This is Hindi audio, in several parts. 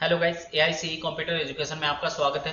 हेलो गाइस, एआईसीई कंप्यूटर एजुकेशन में आपका स्वागत है।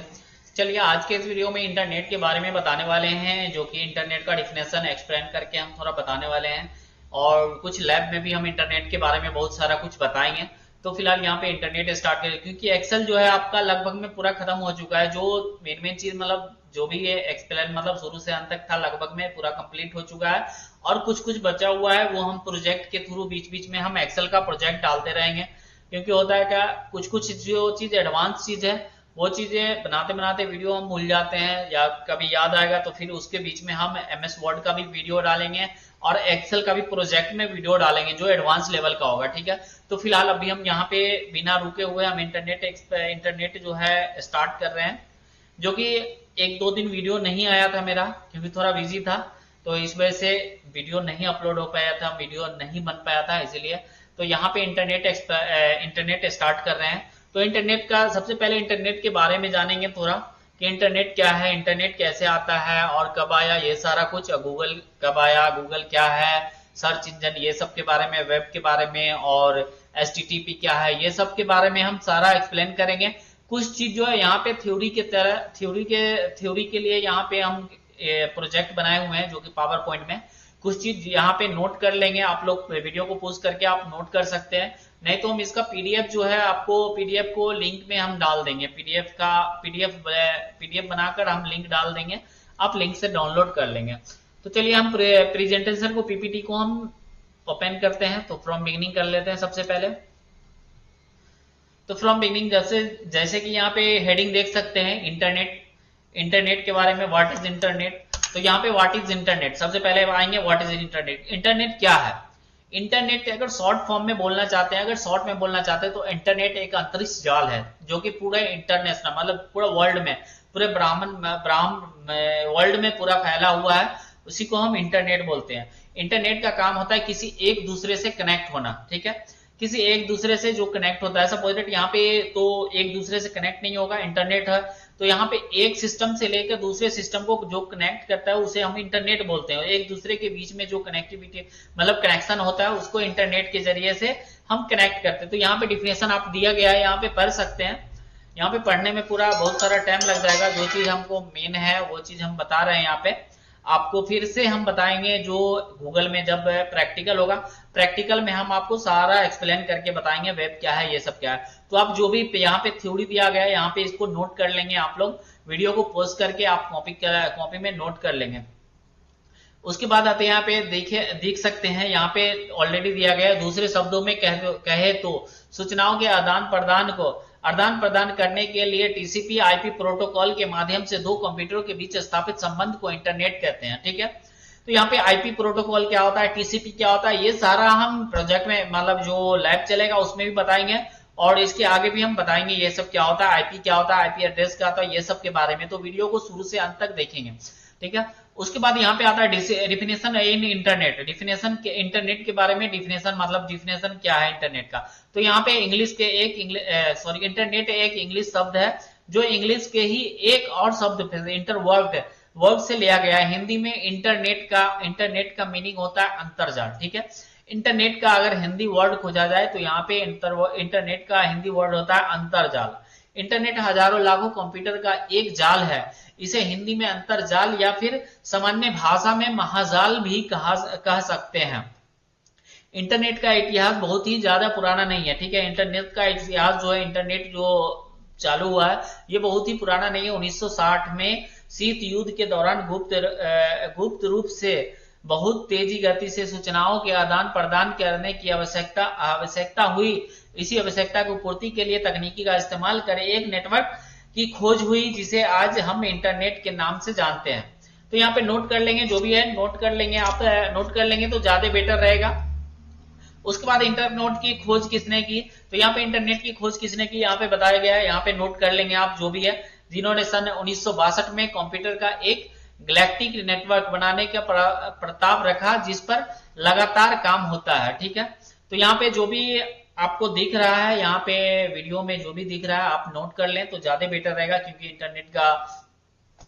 चलिए आज के इस वीडियो में इंटरनेट के बारे में बताने वाले हैं, जो कि इंटरनेट का डिफिनेशन एक्सप्लेन करके हम थोड़ा बताने वाले हैं और कुछ लैब में भी हम इंटरनेट के बारे में बहुत सारा कुछ बताएंगे। तो फिलहाल यहाँ पे इंटरनेट स्टार्ट करें, क्योंकि एक्सेल जो है आपका लगभग में पूरा खत्म हो चुका है। जो मेन चीज मतलब जो भी ये एक्सप्लेन मतलब शुरू से अंत तक था लगभग में पूरा कंप्लीट हो चुका है और कुछ कुछ बचा हुआ है वो हम प्रोजेक्ट के थ्रू बीच बीच में हम एक्सेल का प्रोजेक्ट डालते रहेंगे। क्योंकि होता है क्या, कुछ कुछ जो चीज एडवांस चीज है वो चीजें बनाते बनाते वीडियो हम भूल जाते हैं या कभी याद आएगा तो फिर उसके बीच में हम एमएस वर्ड का भी वीडियो डालेंगे और एक्सेल का भी प्रोजेक्ट में वीडियो डालेंगे जो एडवांस लेवल का होगा। ठीक है, तो फिलहाल अभी हम यहाँ पे बिना रुके हुए हम इंटरनेट जो है स्टार्ट कर रहे हैं, जो कि एक दो दिन वीडियो नहीं आया था मेरा क्योंकि थोड़ा बिजी था, तो इस वजह से वीडियो नहीं अपलोड हो पाया था, वीडियो नहीं बन पाया था इसीलिए। तो यहाँ पे इंटरनेट स्टार्ट कर रहे हैं। तो इंटरनेट का सबसे पहले इंटरनेट के बारे में जानेंगे थोड़ा कि इंटरनेट क्या है, इंटरनेट कैसे आता है और कब आया, ये सारा कुछ। गूगल कब आया, गूगल क्या है, सर्च इंजन, ये सब के बारे में, वेब के बारे में और एचटीटीपी क्या है, ये सब के बारे में हम सारा एक्सप्लेन करेंगे। कुछ चीज जो है यहाँ पे थ्योरी के लिए यहाँ पे हम प्रोजेक्ट बनाए हुए हैं जो कि पावर पॉइंट में कुछ चीज यहाँ पे नोट कर लेंगे। आप लोग वीडियो को पॉज करके आप नोट कर सकते हैं, नहीं तो हम इसका पीडीएफ जो है आपको पीडीएफ को लिंक में हम डाल देंगे। पीडीएफ बनाकर हम लिंक डाल देंगे, आप लिंक से डाउनलोड कर लेंगे। तो चलिए हम प्रेजेंटेशन को, पीपीटी को हम ओपन करते हैं। तो फ्रॉम बिगिनिंग कर लेते हैं सबसे पहले। तो फ्रॉम बिगिनिंग जैसे कि यहाँ पे हेडिंग देख सकते हैं, इंटरनेट के बारे में, व्हाट इज इंटरनेट। तो यहाँ पे व्हाट इज इंटरनेट सबसे पहले आएंगे। व्हाट इज इंटरनेट, इंटरनेट क्या है। इंटरनेट अगर शॉर्ट फॉर्म में बोलना चाहते हैं, अगर शॉर्ट में बोलना चाहते हैं तो इंटरनेट एक अंतरिक्ष जाल है जो कि पूरे इंटरनेशनल मतलब पूरे वर्ल्ड में, पूरे ब्राह्मण वर्ल्ड में पूरा फैला हुआ है, उसी को हम इंटरनेट बोलते हैं। इंटरनेट का काम होता है किसी एक दूसरे से कनेक्ट होना। ठीक है, किसी एक दूसरे से जो कनेक्ट होता है, सपोज दैट यहाँ पे तो एक दूसरे से कनेक्ट नहीं होगा, इंटरनेट है तो यहाँ पे एक सिस्टम से लेकर दूसरे सिस्टम को जो कनेक्ट करता है उसे हम इंटरनेट बोलते हैं। एक दूसरे के बीच में जो कनेक्टिविटी मतलब कनेक्शन होता है उसको इंटरनेट के जरिए से हम कनेक्ट करते हैं। तो यहाँ पे डिफिनेशन आप दिया गया है, यहाँ पे पढ़ सकते हैं। यहाँ पे पढ़ने में पूरा बहुत सारा टाइम लग जाएगा, जो चीज हमको मेन है वो चीज हम बता रहे हैं। यहाँ पे आपको फिर से हम बताएंगे जो गूगल में जब प्रैक्टिकल होगा, प्रैक्टिकल में हम आपको सारा एक्सप्लेन करके बताएंगे वेब क्या है, ये सब क्या है। तो आप जो भी यहाँ पे थ्योरी दिया गया है यहाँ पे इसको नोट कर लेंगे। आप लोग वीडियो को पॉज करके आप कॉपी में नोट कर लेंगे। उसके बाद आते हैं यहाँ पे देख सकते हैं, यहाँ पे ऑलरेडी दिया गया है। दूसरे शब्दों में कहे तो सूचनाओं के आदान प्रदान करने के लिए टीसीपी आईपी प्रोटोकॉल के माध्यम से दो कंप्यूटरों के बीच स्थापित संबंध को इंटरनेट कहते हैं। ठीक है, तो यहाँ पे आईपी प्रोटोकॉल क्या होता है, टीसीपी क्या होता है, ये सारा हम प्रोजेक्ट में मतलब जो लैब चलेगा उसमें भी बताएंगे और इसके आगे भी हम बताएंगे ये सब क्या होता है, आईपी क्या होता है, आईपी एड्रेस क्या होता है, ये सब के बारे में। तो वीडियो को शुरू से अंत तक देखेंगे। ठीक है, उसके बाद यहाँ पे आता है डिफिनेशन इन इंटरनेट। डिफिनेशन के इंटरनेट के बारे में, डिफिनेशन मतलब डिफिनेशन क्या है इंटरनेट का। तो यहाँ पे इंटरनेट एक इंग्लिश शब्द है जो इंग्लिश के ही एक और शब्द इंटरवर्ड से लिया गया है। हिंदी में इंटरनेट का मीनिंग होता है अंतरजाल। ठीक है, इंटरनेट का अगर हिंदी वर्ड खोजा जाए तो यहाँ पे इंटरनेट का हिंदी वर्ड होता है अंतरजाल। इंटरनेट हजारों लाखों कंप्यूटर का एक जाल है। इसे हिंदी में अंतरजाल या फिर सामान्य भाषा में महाजाल भी कह सकते हैं। इंटरनेट का इतिहास बहुत ही ज्यादा पुराना नहीं है। ठीक है, इंटरनेट का इतिहास जो है, इंटरनेट जो चालू हुआ है ये बहुत ही पुराना नहीं है। 1960 में शीत युद्ध के दौरान गुप्त रूप से बहुत तेजी गति से सूचनाओं के आदान प्रदान करने की आवश्यकता हुई। इसी आवश्यकता को पूर्ति के लिए तकनीकी का इस्तेमाल कर एक नेटवर्क की खोज हुई जिसे आज हम इंटरनेट के नाम से जानते हैं। तो यहाँ पे नोट कर लेंगे, जो भी है नोट कर लेंगे। आप नोट कर लेंगे तो ज्यादा बेटर रहेगा। उसके बाद इंटरनेट की खोज किसने की, तो यहाँ पे इंटरनेट की खोज किसने की यहाँ पे बताया गया है, यहाँ पे नोट कर लेंगे आप जो भी है। जिन्होंने सन 1962 में कंप्यूटर का एक गैलेक्टिक नेटवर्क बनाने का प्रताप रखा जिस पर लगातार काम होता है। ठीक है, तो यहाँ पे जो भी आपको दिख रहा है, यहाँ पे वीडियो में जो भी दिख रहा है आप नोट कर लें तो ज्यादा बेटर रहेगा, क्योंकि इंटरनेट का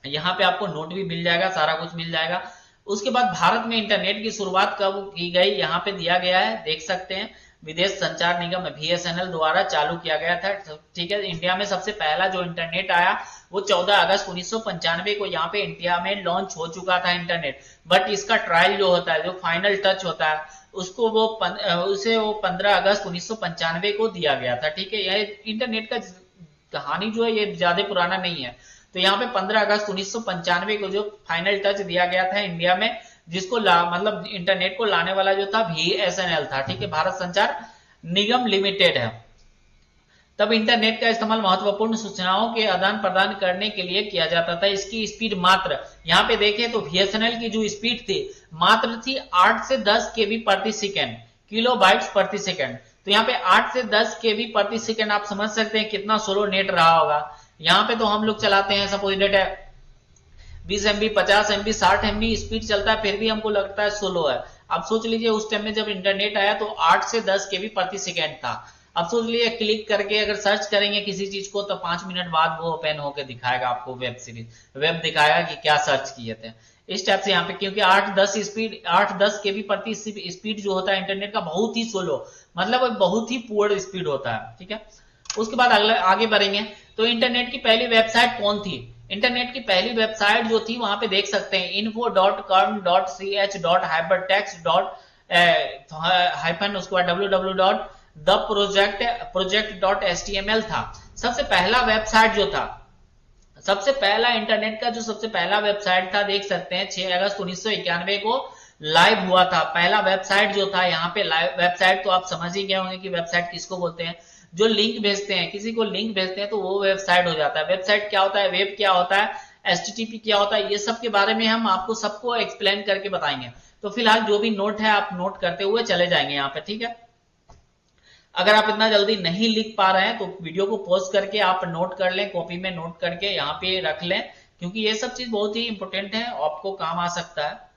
यहाँ पे आपको नोट भी मिल जाएगा, सारा कुछ मिल जाएगा। उसके बाद भारत में इंटरनेट की शुरुआत कब की गई यहाँ पे दिया गया है, देख सकते हैं। विदेश संचार निगम बीएसएनएल द्वारा चालू किया गया था। ठीक है, इंडिया में सबसे पहला जो इंटरनेट आया वो 14 अगस्त 1995 को यहाँ पे इंडिया में लॉन्च हो चुका था इंटरनेट। बट इसका ट्रायल जो होता है, जो फाइनल टच होता है, उसको वो 15 अगस्त 1995 को दिया गया था। ठीक है, यह इंटरनेट का कहानी जो है ये ज्यादा पुराना नहीं है। तो यहाँ पे 15 अगस्त 1995 को जो फाइनल टच दिया गया था इंडिया में, जिसको मतलब इंटरनेट को लाने वाला जो था बीएसएनएल था। ठीक है, भारत संचार निगम लिमिटेड है। तब इंटरनेट का इस्तेमाल महत्वपूर्ण सूचनाओं के आदान प्रदान करने के लिए किया जाता था। इसकी स्पीड मात्र, यहाँ पे देखें तो बीएसएनएल की जो स्पीड थी मात्र थी 8 से 10 केबी प्रति सेकेंड, किलो बाइट्स प्रति सेकेंड। तो यहाँ पे 8 से 10 केबी प्रति सेकेंड, आप समझ सकते हैं कितना स्लो नेट रहा होगा। यहाँ पे तो हम लोग चलाते हैं सपोज डेट है 20 MB 50 MB 60 MB स्पीड चलता है, फिर भी हमको लगता है स्लो है। अब सोच लीजिए उस टाइम में जब इंटरनेट आया तो 8 से 10 केबी प्रति सेकेंड था। अब सोच लीजिए क्लिक करके अगर सर्च करेंगे किसी चीज को तो 5 मिनट बाद वो ओपन होकर दिखाएगा आपको वेब सीरीज, वेब दिखाएगा कि क्या सर्च किए थे। इस टाइप से यहाँ पे, क्योंकि 8-10 केबी प्रति स्पीड जो होता है इंटरनेट का बहुत ही स्लो, मतलब बहुत ही पुअर स्पीड होता है। ठीक है, उसके बाद अगले आगे बढ़ेंगे तो इंटरनेट की पहली वेबसाइट कौन थी। इंटरनेट की पहली वेबसाइट जो थी वहां पे देख सकते हैं info.com.ch.hypertext. उसके बाद www.theproject.html था। सबसे पहला वेबसाइट जो था, सबसे पहला इंटरनेट का जो सबसे पहला वेबसाइट था देख सकते हैं 6 अगस्त 1991 को लाइव हुआ था। पहला वेबसाइट जो था यहाँ पे लाइव वेबसाइट, तो आप समझ ही गए होंगे कि वेबसाइट किसको बोलते हैं। जो लिंक भेजते हैं, किसी को लिंक भेजते हैं तो वो वेबसाइट हो जाता है। वेबसाइट क्या होता है, वेब क्या होता है, एचटीटीपी क्या होता है, ये सब के बारे में हम आपको सबको एक्सप्लेन करके बताएंगे। तो फिलहाल जो भी नोट है आप नोट करते हुए चले जाएंगे यहाँ पे। ठीक है, अगर आप इतना जल्दी नहीं लिख पा रहे हैं तो वीडियो को पॉज करके आप नोट कर लें, कॉपी में नोट करके यहाँ पे रख लें, क्योंकि ये सब चीज बहुत ही इंपॉर्टेंट है, आपको काम आ सकता है।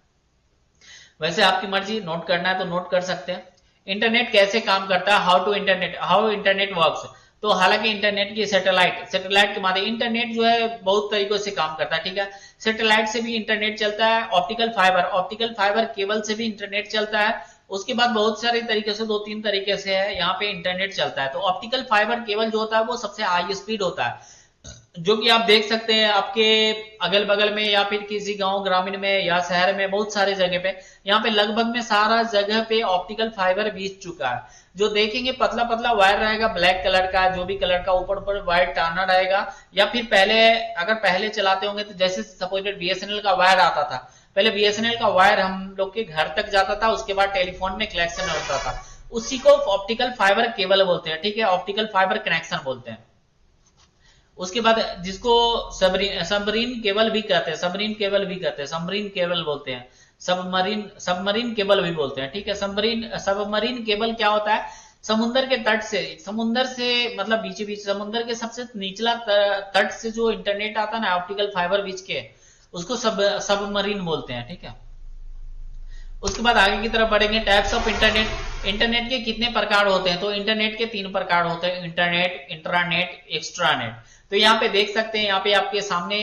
वैसे आपकी मर्जी, नोट करना है तो नोट कर सकते हैं। इंटरनेट कैसे काम करता है, हाउ इंटरनेट वर्क्स। तो हालांकि इंटरनेट की सैटेलाइट के माध्यम इंटरनेट जो है बहुत तरीकों से काम करता है। ठीक है, सैटेलाइट से भी इंटरनेट चलता है, ऑप्टिकल फाइबर केबल से भी इंटरनेट चलता है। उसके बाद बहुत सारे तरीके से, 2-3 तरीके से है यहाँ पे इंटरनेट चलता है। तो ऑप्टिकल फाइबर केबल जो होता है वो सबसे हाई स्पीड होता है, जो कि आप देख सकते हैं आपके अगल बगल में या फिर किसी गांव ग्रामीण में या शहर में, बहुत सारे जगह पे, यहाँ पे लगभग में सारा जगह पे ऑप्टिकल फाइबर बीत चुका है। जो देखेंगे पतला पतला वायर रहेगा ब्लैक कलर का, जो भी कलर का ऊपर वायर टाना रहेगा। या फिर पहले चलाते होंगे तो जैसे सपोज बीएसएनएल का वायर आता था, पहले बीएसएनएल का वायर हम लोग के घर तक जाता था, उसके बाद टेलीफोन में कनेक्शन होता था, उसी को ऑप्टिकल फाइबर केबल बोलते हैं। ठीक है, ऑप्टिकल फाइबर कनेक्शन बोलते हैं। उसके बाद जिसको सबमरीन केबल भी कहते हैं, सबमरीन केबल बोलते हैं, सबमरीन केबल भी बोलते हैं। ठीक है, सबमरीन केबल क्या होता है, समुद्र के तट से, मतलब बीच समुद्र के सबसे निचला तट से जो इंटरनेट आता है ना ऑप्टिकल फाइबर बीच के, उसको सबमरीन बोलते हैं। ठीक है, उसके बाद आगे की तरफ बढ़ेंगे। टाइप्स ऑफ इंटरनेट के कितने प्रकार होते हैं, तो इंटरनेट के 3 प्रकार होते हैं, इंटरनेट, इंट्रानेट, एक्स्ट्रानेट। तो यहाँ पे देख सकते हैं, यहाँ पे आपके सामने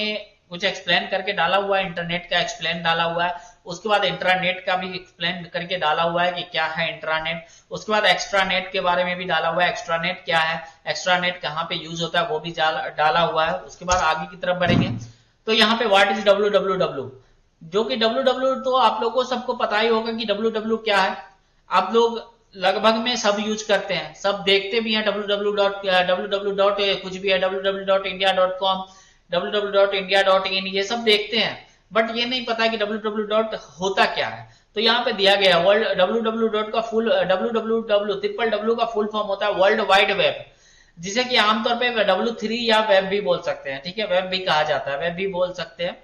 कुछ एक्सप्लेन करके डाला हुआ है, इंटरनेट का एक्सप्लेन डाला हुआ है, उसके बाद इंट्रानेट का भी एक्सप्लेन करके डाला हुआ है कि क्या है इंट्रानेट। उसके बाद एक्स्ट्रानेट के बारे में भी डाला हुआ है, एक्स्ट्रानेट क्या है, एक्स्ट्रानेट कहाँ पे यूज होता है वो भी डाला हुआ है। उसके बाद आगे की तरफ बढ़ेंगे तो यहाँ पे व्हाट इज www, जो कि www तो आप लोगों को सबको पता ही होगा कि www क्या है। आप लोग लगभग में सब यूज करते हैं, सब देखते भी हैं, www कुछ भी है, www.india.com, www.india.in, ये सब देखते हैं, बट ये नहीं पता कि www होता क्या है। तो यहाँ पे दिया गया वर्ल्ड www का फुल www का फुल फॉर्म होता है वर्ल्ड वाइड वेब, जिसे कि आमतौर पे W3 या वेब भी बोल सकते हैं। ठीक है, वेब भी कहा जाता है, वेब भी बोल सकते हैं।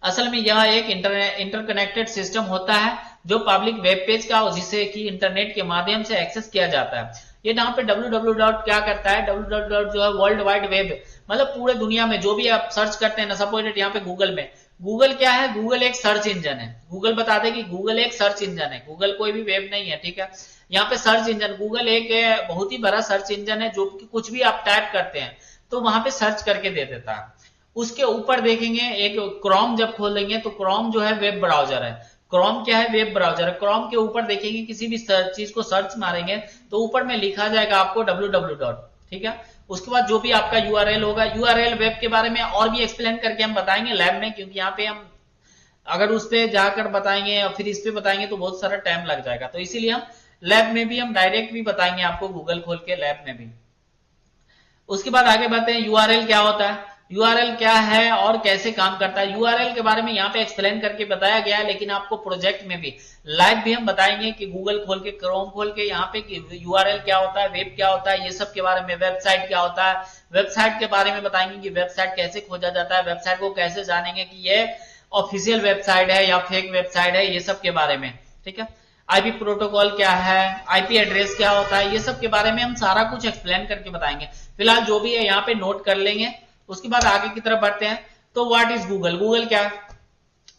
असल में यह एक इंटरकनेक्टेड सिस्टम होता है जो पब्लिक वेब पेज का, जिसे कि इंटरनेट के माध्यम से एक्सेस किया जाता है। ये यहाँ पे www क्या करता है, www जो है वर्ल्ड वाइड वेब, मतलब पूरे दुनिया में जो भी आप सर्च करते हैं ना, सपोज यहाँ पे गूगल में, गूगल क्या है, गूगल एक सर्च इंजन है। गूगल बता दे कि गूगल एक सर्च इंजन है, गूगल कोई भी वेब नहीं है। ठीक है, यहाँ पे सर्च इंजन, गूगल एक बहुत ही बड़ा सर्च इंजन है, जो कि कुछ भी आप टाइप करते हैं तो वहां पे सर्च करके दे देता है। उसके ऊपर देखेंगे एक क्रोम जब खोलेंगे तो क्रोम जो है वेब ब्राउजर है। क्रोम क्या है? Web browser. क्रोम के ऊपर देखेंगे किसी भी चीज को सर्च मारेंगे तो ऊपर में लिखा जाएगा आपको www, ठीक है। उसके बाद जो भी आपका यूआरएल होगा, यूआरएल वेब के बारे में और भी एक्सप्लेन करके हम बताएंगे लैब में, क्योंकि यहाँ पे हम अगर उस पे जाकर बताएंगे और फिर इस पे बताएंगे तो बहुत सारा टाइम लग जाएगा, तो इसीलिए हम लैब में भी हम डायरेक्ट भी बताएंगे आपको, गूगल खोल के लैब में भी। उसके बाद आगे बढ़ते हैं, यूआरएल क्या होता है, यूआरएल क्या है और कैसे काम करता है। यूआरएल के बारे में यहाँ पे एक्सप्लेन करके बताया गया है, लेकिन आपको प्रोजेक्ट में भी लाइव भी हम बताएंगे कि गूगल खोल के, क्रोम खोल के यहाँ पे यूआरएल क्या होता है, वेब क्या होता है, ये सब के बारे में, वेबसाइट क्या होता है, वेबसाइट के बारे में बताएंगे कि वेबसाइट कैसे खोजा जाता है, वेबसाइट को कैसे जानेंगे कि ये ऑफिशियल वेबसाइट है या फेक वेबसाइट है, ये सब के बारे में, ठीक है। आईपी प्रोटोकॉल क्या है, आईपी एड्रेस क्या होता है, ये सब के बारे में हम सारा कुछ एक्सप्लेन करके बताएंगे। फिलहाल जो भी है यहाँ पे नोट कर लेंगे। उसके बाद आगे की तरफ बढ़ते हैं। तो व्हाट इज गूगल? गूगल क्या है?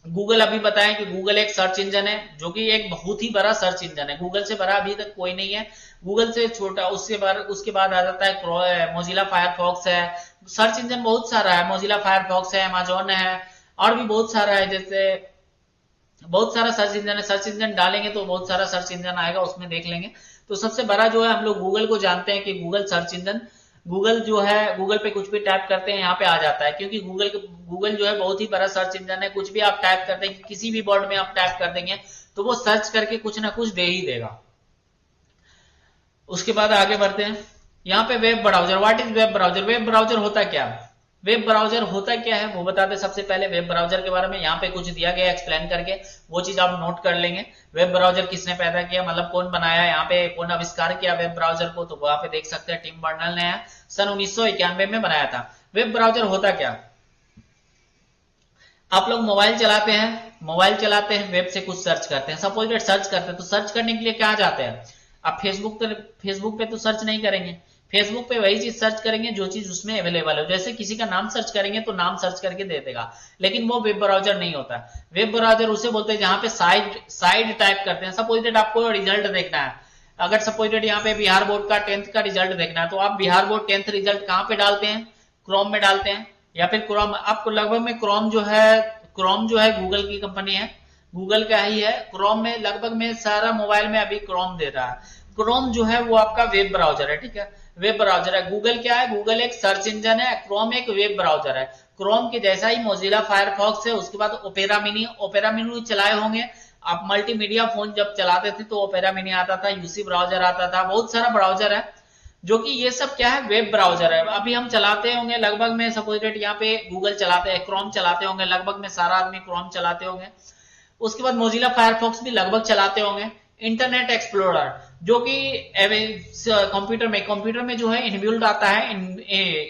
गूगल अभी बताएं कि गूगल एक सर्च इंजन है, जो कि एक बहुत ही बड़ा सर्च इंजन है। गूगल से बड़ा अभी तक कोई नहीं है, गूगल से छोटा उसके बाद आ जाता है मोजिला फायरफॉक्स है। सर्च इंजन बहुत सारा है, मोजिला फायरफॉक्स है, अमेजोन है, और भी बहुत सारा है, जैसे बहुत सारा सर्च इंजन है। सर्च इंजन डालेंगे तो बहुत सारा सर्च इंजन आएगा, उसमें देख लेंगे। तो सबसे बड़ा जो है, हम लोग गूगल को जानते हैं कि गूगल सर्च इंजन, गूगल जो है, गूगल पे कुछ भी टाइप करते हैं यहाँ पे आ जाता है, क्योंकि गूगल जो है बहुत ही बड़ा सर्च इंजन है। कुछ भी आप टाइप करते हैं, किसी भी वर्ड में आप टाइप कर देंगे तो वो सर्च करके कुछ ना कुछ दे ही देगा। उसके बाद आगे बढ़ते हैं। यहाँ पे web browser, what is web browser? Web browser होता क्या है? वेब ब्राउजर होता क्या है वो बताते सबसे पहले वेब ब्राउजर के बारे में। यहाँ पे कुछ दिया गया एक्सप्लेन करके, वो चीज आप नोट कर लेंगे। वेब ब्राउजर किसने पैदा किया, मतलब कौन बनाया, यहाँ पे कौन आविष्कार किया वेब ब्राउजर को, तो वहां पे देख सकते हैं टिम बर्नल ने सन 1991 में बनाया था। वेब ब्राउजर होता क्या? आप लोग मोबाइल चलाते हैं, वेब से कुछ सर्च करते हैं, सपोज दैट सर्च करते हैं, तो सर्च करने के लिए क्या जाते हैं आप? फेसबुक पे तो सर्च नहीं करेंगे, फेसबुक पे वही चीज सर्च करेंगे जो चीज उसमें अवेलेबल है। जैसे किसी का नाम सर्च करेंगे तो नाम सर्च करके दे देगा, लेकिन वो वेब ब्राउजर नहीं होता। वेब ब्राउजर उसे बोलते हैं जहां पे साइड टाइप करते हैं। सपोज दैट आपको रिजल्ट देखना है, अगर सपोज दैट यहाँ पे बिहार बोर्ड का 10th का रिजल्ट देखना है, तो आप बिहार बोर्ड 10th रिजल्ट कहाँ पे डालते हैं? क्रोम में डालते हैं, या फिर क्रोम आपको लगभग में क्रोम जो है गूगल की कंपनी है, गूगल का ही है। क्रोम में लगभग में सारा मोबाइल में अभी क्रोम दे रहा है। क्रोम जो है वो आपका वेब ब्राउजर है, ठीक है, वेब ब्राउजर है। गूगल क्या है? गूगल एक सर्च इंजन है, क्रोम एक वेब ब्राउजर है। क्रोम के जैसा ही मोजिला फायरफॉक्स है। उसके बाद ओपेरा मिनी चलाए होंगे आप। मल्टीमीडिया फोन जब चलाते थे तो ओपेरा मिनी आता था, यूसी ब्राउजर आता था, बहुत सारा ब्राउजर है, जो कि ये सब क्या है? वेब ब्राउजर है। अभी हम चलाते होंगे लगभग में, सपोज दैट यहाँ पे गूगल चलाते हैं, क्रोम चलाते होंगे, लगभग में सारा आदमी क्रोम चलाते होंगे। उसके बाद मोजिला फायरफॉक्स भी लगभग चलाते होंगे। इंटरनेट एक्सप्लोरर, जो कि कंप्यूटर में जो है इनबिल्ट आता है,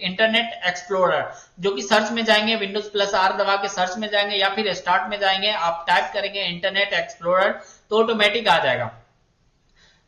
इंटरनेट एक्सप्लोरर, जो कि सर्च में जाएंगे, विंडोज प्लस आर दबा के सर्च में जाएंगे या फिर स्टार्ट में जाएंगे, आप टाइप करेंगे इंटरनेट एक्सप्लोरर तो ऑटोमेटिक आ जाएगा।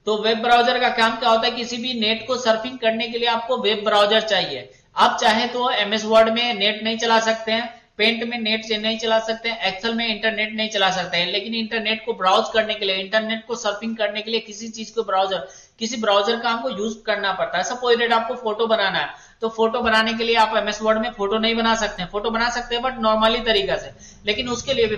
तो वेब ब्राउजर का काम क्या होता है? किसी भी नेट को सर्फिंग करने के लिए आपको वेब ब्राउजर चाहिए। आप चाहे तो एमएस वर्ड में नेट नहीं चला सकते हैं, पेंट में नेट से नहीं चला सकते हैं, एक्सेल में इंटरनेट नहीं चला सकते हैं, लेकिन इंटरनेट को ब्राउज करने के लिए, इंटरनेट को सर्फिंग करने के लिए किसी ब्राउजर का हमको यूज करना पड़ता है। सपोज दैट आपको फोटो बनाना है, तो फोटो बनाने के लिए आप एमएस वर्ड में फोटो नहीं बना सकते हैं, फोटो बना सकते हैं बट नॉर्मली तरीका से, लेकिन उसके लिए भी,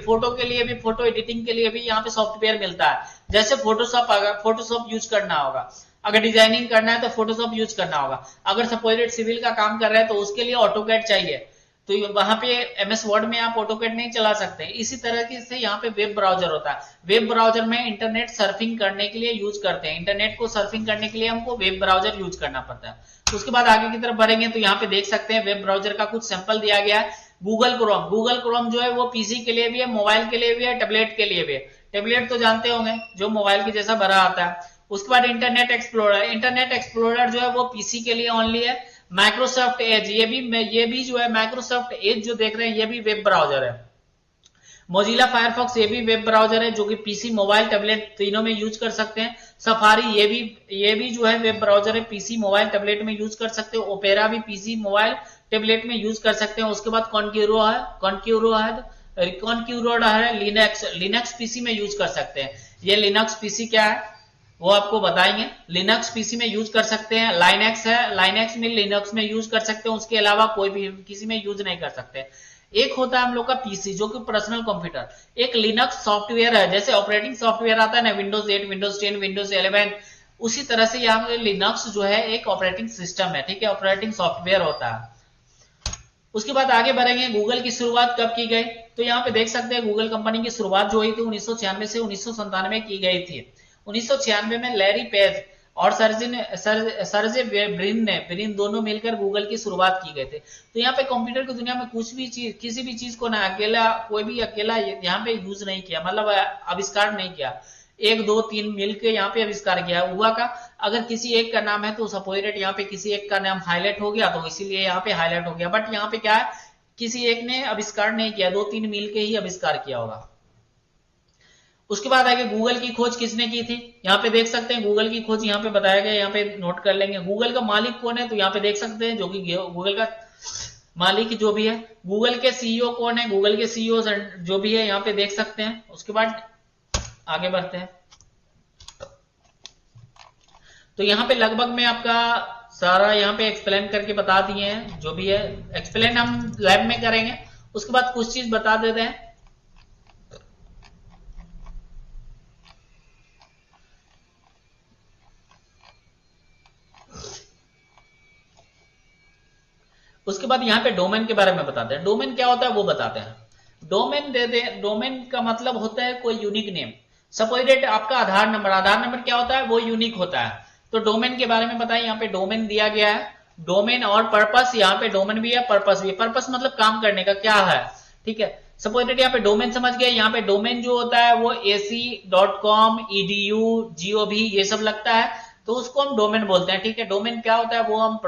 फोटो एडिटिंग के लिए भी यहाँ पे सॉफ्टवेयर मिलता है। जैसे फोटोशॉप यूज करना होगा, अगर डिजाइनिंग करना है तो फोटोशॉप यूज करना होगा। अगर सपोज दैट सिविल का काम कर रहे हैं तो उसके लिए ऑटोकैड चाहिए, तो वहां पे एमएस वर्ड में आप ऑटोकैड नहीं चला सकते। इसी तरह से यहाँ पे वेब ब्राउजर होता है। वेब ब्राउजर में इंटरनेट सर्फिंग करने के लिए यूज करते हैं, इंटरनेट को सर्फिंग करने के लिए हमको वेब ब्राउजर यूज करना पड़ता है। उसके बाद आगे की तरफ बढ़ेंगे तो यहाँ पे देख सकते हैं वेब ब्राउजर का कुछ सैंपल दिया गया है। गूगल क्रोम जो है वो पीसी के लिए भी है, मोबाइल के लिए भी है, टैबलेट के लिए भी है। टैबलेट तो जानते होंगे जो मोबाइल के जैसा बड़ा आता है। उसके बाद इंटरनेट एक्सप्लोरर जो है वो पीसी के लिए ओनली है। माइक्रोसॉफ्ट एज, ये भी जो है माइक्रोसॉफ्ट एज जो देख रहे हैं ये भी वेब ब्राउजर है। मोजिला फायरफॉक्स ये भी वेब ब्राउजर है, जो कि पीसी, मोबाइल, टैबलेट तीनों में यूज कर सकते हैं। सफारी ये भी जो है वेब ब्राउजर है, पीसी, मोबाइल, टैबलेट में यूज कर सकते हो। ओपेरा भी पीसी, मोबाइल, टैबलेट में यूज कर सकते हैं। उसके बाद कॉन्क्यूरो है, लिनक्स पीसी में यूज कर सकते हैं। ये लिनक्स पीसी क्या है वो आपको बताएंगे। लिनक्स पीसी में यूज कर सकते हैं। लाइनेक्स है, लाइनेक्स में लिनक्स में यूज कर सकते हैं, उसके अलावा कोई भी किसी में यूज नहीं कर सकते। एक होता है हम लोग का पीसी जो कि पर्सनल कंप्यूटर, एक लिनक्स सॉफ्टवेयर है, जैसे ऑपरेटिंग सॉफ्टवेयर आता है ना विंडोज 8, विंडोज 10, विंडोज 11, उसी तरह से यहाँ पे लिनक्स जो है एक ऑपरेटिंग सिस्टम है, ठीक है, ऑपरेटिंग सॉफ्टवेयर होता है। उसके बाद आगे बढ़ेंगे, गूगल की शुरुआत कब की गई, तो यहाँ पे देख सकते हैं गूगल कंपनी की शुरुआत जो हुई थी 1996 से 1997 की गई थी। 1996 में लैरी पेज और सर्जे ब्रिन दोनों मिलकर गूगल की शुरुआत की गई थी। तो यहाँ पे कंप्यूटर की दुनिया में कुछ भी चीज, किसी भी चीज को ना अकेला, कोई भी अकेला यहाँ पे यूज नहीं किया, मतलब आविष्कार नहीं किया, 1 2 3 मिलकर यहाँ पे आविष्कार किया हुआ का। अगर किसी एक का नाम है तो सपोजिट यहाँ पे किसी एक का नाम हाईलाइट हो गया तो इसीलिए यहाँ पे हाईलाइट हो गया, बट यहाँ पे क्या है, किसी एक ने आविष्कार नहीं किया, 2 3 मिलके ही आविष्कार किया होगा। उसके बाद आगे गूगल की खोज किसने की थी, यहाँ पे देख सकते हैं गूगल की खोज यहाँ पे बताया गया, यहाँ पे नोट कर लेंगे। गूगल का मालिक कौन है, तो यहाँ पे देख सकते हैं जो कि गूगल का मालिक जो भी है। गूगल के सीईओ कौन है, गूगल के सीईओ जो भी है यहाँ पे देख सकते हैं। उसके बाद आगे बढ़ते हैं, तो यहाँ पे लगभग मैं आपका सारा यहाँ पे एक्सप्लेन करके बता दिए हैं, जो भी है एक्सप्लेन हम लैब में करेंगे। उसके बाद कुछ चीज बता देते हैं। उसके बाद यहाँ पे डोमेन के बारे में बताते हैं, डोमेन क्या होता है वो बताते हैं। डोमेन दे दे, डोमेन का मतलब होता है कोई यूनिक नेम। सपोज डेट आपका आधार नंबर क्या होता है, वो यूनिक होता है। तो डोमेन के बारे में बताइए, यहाँ पे डोमेन दिया गया है, डोमेन और पर्पस, यहाँ पे डोमेन भी है, पर्पस भी है। पर्पस मतलब काम करने का क्या है, ठीक है। सपोज डेट यहाँ पे डोमेन समझ गए, यहाँ पे डोमेन जो होता है वो ac.com, edu, gov ये सब लगता है, तो उसको हम डोमेन बोलते हैं, ठीक है। डोमेन क्या होता है वो हम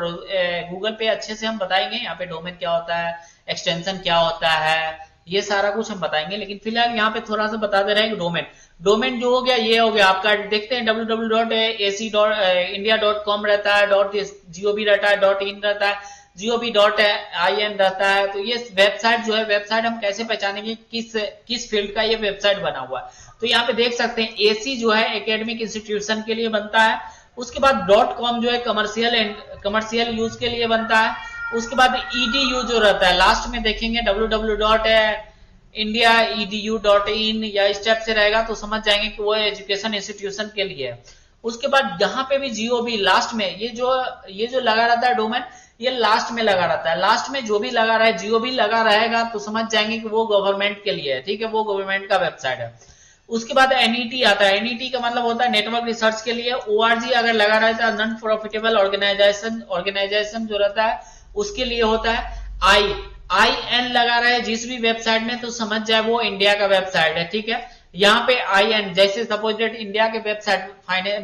गूगल पे अच्छे से हम बताएंगे, यहाँ पे डोमेन क्या होता है, एक्सटेंशन क्या होता है, ये सारा कुछ हम बताएंगे। लेकिन फिलहाल यहाँ पे थोड़ा सा बता दे रहे हैं डोमेन। डोमेन जो हो गया ये हो गया आपका, देखते हैं www.ac.india.com रहता है, .gov रहता है, .in रहता है, gov.in रहता है। तो ये वेबसाइट जो है, वेबसाइट हम कैसे पहचानेंगे किस फील्ड का ये वेबसाइट बना हुआ है। तो यहाँ पे देख सकते हैं AC जो है एकेडमिक इंस्टीट्यूशन के लिए बनता है। उसके बाद .com जो है कमर्शियल यूज के लिए बनता है। उसके बाद edu जो रहता है लास्ट में देखेंगे www.india.edu.in या इस टाइप से रहेगा तो समझ जाएंगे कि वो एजुकेशन इंस्टीट्यूशन के लिए है। उसके बाद यहाँ पे भी gov लास्ट में, ये जो लगा रहता है डोमेन, ये लास्ट में लगा रहता है। लास्ट में जो भी लगा रहा है gov लगा रहेगा तो समझ जाएंगे कि वो गवर्नमेंट के लिए है, ठीक है, वो गवर्नमेंट का वेबसाइट है। उसके बाद NET आता है, NET का मतलब होता है नेटवर्क रिसर्च के लिए। ORG अगर लगा रहता है नॉन प्रॉफिटेबल ऑर्गेनाइजेशन जो रहता है उसके लिए होता है। IN लगा रहा है जिस भी वेबसाइट में तो समझ जाए वो इंडिया का वेबसाइट है, ठीक है। यहाँ पे IN जैसे सपोज डेट इंडिया के वेबसाइट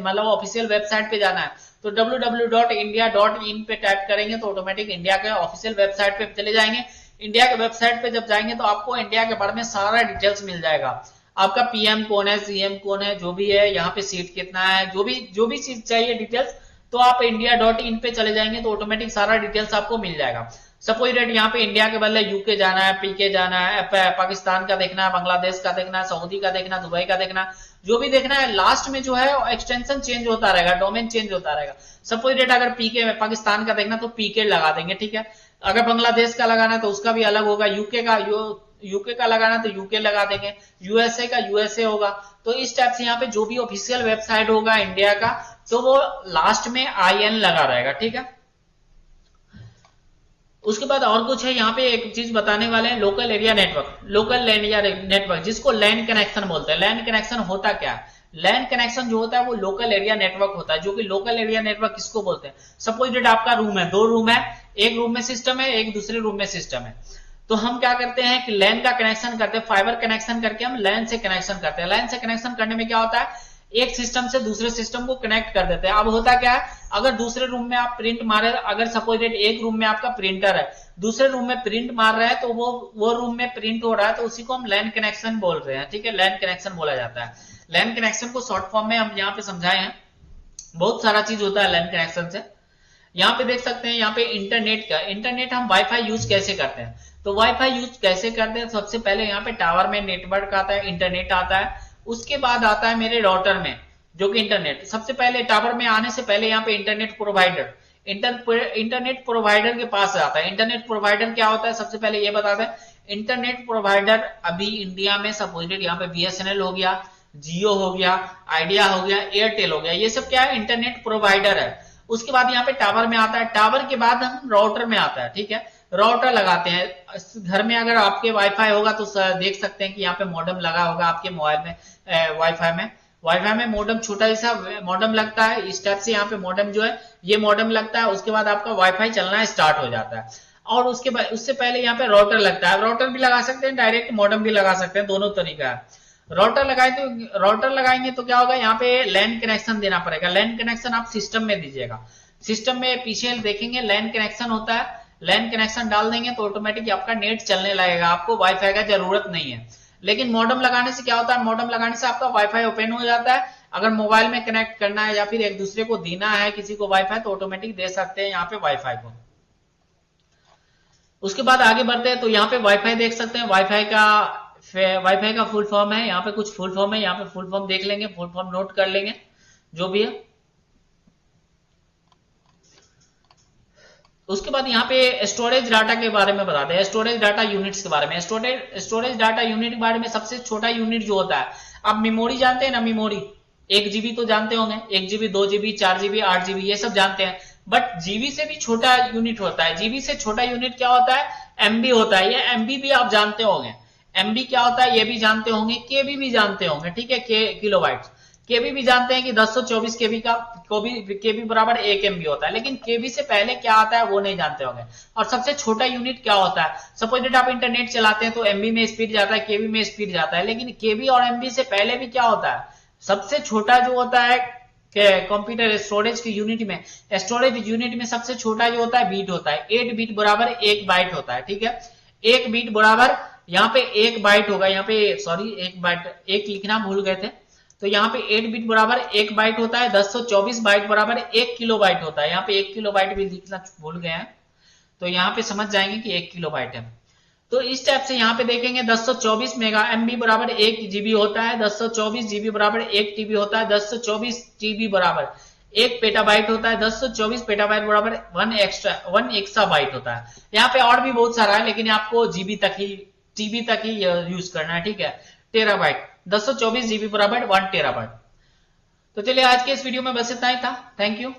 मतलब ऑफिशियल वेबसाइट पे जाना है तो www.india.in पे टाइप करेंगे तो ऑटोमेटिक इंडिया के ऑफिशियल वेबसाइट पे चले जाएंगे। इंडिया के वेबसाइट पे जब जाएंगे तो आपको इंडिया के बारे में सारा डिटेल्स मिल जाएगा। आपका PM कौन है, CM कौन है, जो भी है, यहाँ पे सीट कितना है, जो भी चीज चाहिए डिटेल्स, तो आप india.in पे चले जाएंगे तो ऑटोमेटिक सारा डिटेल्स आपको मिल जाएगा। सपोज डेट यहाँ पे इंडिया के बदले UK जाना है, PK जाना है, पाकिस्तान का देखना है, बांग्लादेश का देखना है, सऊदी का देखना, दुबई का देखना, जो भी देखना है, लास्ट में जो है एक्सटेंशन चेंज होता रहेगा, डोमेन चेंज होता रहेगा। सपोज डेट अगर PK में पाकिस्तान का देखना तो PK लगा देंगे, ठीक है। अगर बांग्लादेश का लगाना है तो उसका भी अलग होगा, यूके का लगाना तो यूके लगा देंगे, USA का USA होगा। तो इस टाइप से यहाँ पे जो भी ऑफिशियल वेबसाइट होगा इंडिया का तो वो लास्ट में IN लगा रहेगा, ठीक है। उसके बाद और कुछ है, यहाँ पे एक चीज बताने वाले हैं, लोकल एरिया नेटवर्क जिसको लैन कनेक्शन बोलते हैं। लैन कनेक्शन होता क्या है, लैन कनेक्शन जो होता है वो लोकल एरिया नेटवर्क होता है। जो कि लोकल एरिया नेटवर्क किसको बोलते हैं, सपोज डेट आपका रूम है, 2 रूम है, एक रूम में सिस्टम है, एक दूसरे रूम में सिस्टम है, तो हम क्या करते हैं कि लैन का कनेक्शन करते हैं, फाइबर कनेक्शन करके हम लैन से कनेक्शन करते हैं। लैन से कनेक्शन करने में क्या होता है, एक सिस्टम से दूसरे सिस्टम को कनेक्ट कर देते हैं। अब होता क्या है, अगर दूसरे रूम में आप प्रिंट मारे, अगर सपोज डेट एक रूम में आपका प्रिंटर है, दूसरे रूम में प्रिंट मार रहा है तो वो रूम में प्रिंट हो रहा है, तो उसी को हम लैन कनेक्शन बोल रहे हैं, ठीक है, लैन कनेक्शन बोला जाता है। लैन कनेक्शन को शॉर्ट फॉर्म में हम यहाँ पे समझाए हैं, बहुत सारा चीज होता है लैन कनेक्शन से। यहाँ पे देख सकते हैं, यहाँ पे इंटरनेट हम वाईफाई यूज कैसे करते हैं, तो वाईफाई यूज कैसे करते हैं, सबसे पहले यहाँ पे टावर में नेटवर्क आता है, इंटरनेट आता है, उसके बाद आता है मेरे राउटर में जो कि इंटरनेट। सबसे पहले टावर में आने से पहले यहाँ पे इंटरनेट प्रोवाइडर के पास आता है। इंटरनेट प्रोवाइडर क्या होता है सबसे पहले ये बताते हैं। इंटरनेट प्रोवाइडर अभी इंडिया में सपोजिटेड यहाँ पे बीएसएनएल हो गया, जियो हो गया, आइडिया हो गया, एयरटेल हो गया, ये सब क्या है, इंटरनेट प्रोवाइडर है। उसके बाद यहाँ पे टावर में आता है, टावर के बाद हम राउटर में आता है, ठीक है। राउटर लगाते हैं घर में, अगर आपके वाईफाई होगा तो देख सकते हैं कि यहाँ पे मॉडेम लगा होगा आपके मोबाइल में, वाईफाई में मॉडेम छोटा सा मॉडेम लगता है, इस टाइप से यहाँ पे मॉडेम जो है ये मॉडेम लगता है। उसके बाद आपका वाईफाई चलना स्टार्ट हो जाता है, और उसके बाद उससे पहले यहाँ पे राउटर लगता है। राउटर भी लगा सकते हैं, डायरेक्ट मॉडेम भी लगा सकते हैं, दोनों तरीका है। राउटर लगाएंगे तो क्या होगा, यहाँ पे लैन कनेक्शन देना पड़ेगा। लैन कनेक्शन आप सिस्टम में दीजिएगा, सिस्टम में पीछे देखेंगे लैन कनेक्शन होता है, लैन कनेक्शन डाल देंगे तो ऑटोमेटिक आपका नेट चलने लगेगा, आपको वाईफाई का जरूरत नहीं है। लेकिन मॉडेम लगाने से क्या होता है, मॉडेम लगाने से आपका वाईफाई ओपन हो जाता है। अगर मोबाइल में कनेक्ट करना है या फिर एक दूसरे को देना है किसी को वाईफाई, तो ऑटोमेटिक दे सकते हैं यहाँ पे वाईफाई को। उसके बाद आगे बढ़ते हैं तो यहाँ पे वाईफाई देख सकते हैं, वाईफाई का फुल फॉर्म है, यहाँ पे कुछ फुल फॉर्म है, यहाँ पे फुल फॉर्म देख लेंगे, फुल फॉर्म नोट कर लेंगे जो भी है। उसके बाद यहाँ पे स्टोरेज डाटा के बारे में बताते हैं, स्टोरेज डाटा यूनिट्स के बारे में। स्टोरेज डाटा यूनिट के बारे में सबसे छोटा यूनिट जो होता है, आप मेमोरी जानते हैं ना, मेमोरी 1 जीबी तो जानते होंगे, 1 जीबी 2 जीबी 4 जीबी 8 जीबी ये सब जानते हैं। बट जीबी से भी छोटा यूनिट होता है, जीबी से छोटा यूनिट क्या होता है, एमबी होता है। ये एमबी भी आप जानते होंगे, एमबी क्या होता है ये भी जानते होंगे, केबी भी जानते होंगे, ठीक है, किलोबाइट। केबी भी जानते हैं कि 1024 केबी का केबी बराबर 1 एमबी होता है, लेकिन केबी से पहले क्या आता है वो नहीं जानते होंगे। और सबसे छोटा यूनिट क्या होता है, सपोज दैट आप इंटरनेट चलाते हैं तो एमबी में स्पीड जाता है, केबी में स्पीड जाता है, लेकिन केबी और एमबी से पहले भी क्या होता है, सबसे छोटा जो होता है कंप्यूटर स्टोरेज की यूनिट में, स्टोरेज यूनिट में सबसे छोटा जो होता है बीट होता है। 8 बीट बराबर 1 बाइट होता है, ठीक है। 1 बीट बराबर यहाँ पे 1 बाइट होगा, यहाँ पे सॉरी 1 बाइट 1 लिखना भूल गए थे, तो यहाँ पे 8 बीट बराबर 1 बाइट होता है। 1024 बाइट बराबर 1 किलो बाइट होता है, यहाँ पे 1 किलो बाइट भी लिखना भूल गए हैं, तो यहाँ पे समझ जाएंगे कि 1 किलो बाइट है। तो इस टाइप से यहाँ पे देखेंगे 1024 मेगा एमबी बराबर 1 जीबी होता है, 1024 जीबी बराबर 1 टीबी होता है, 1024 टीबी बराबर 1 पेटाबाइट होता है, 1024 पेटाबाइट बराबर 1 एक्सा बाइट होता है। यहाँ पे और भी बहुत सारा है, लेकिन आपको जीबी तक ही टीबी तक ही यूज करना है, ठीक है। टेराबाइट 1024 जीबी बराबर 1 टेराबाइट। तो चलिए आज के इस वीडियो में बस इतना ही था, थैंक यू।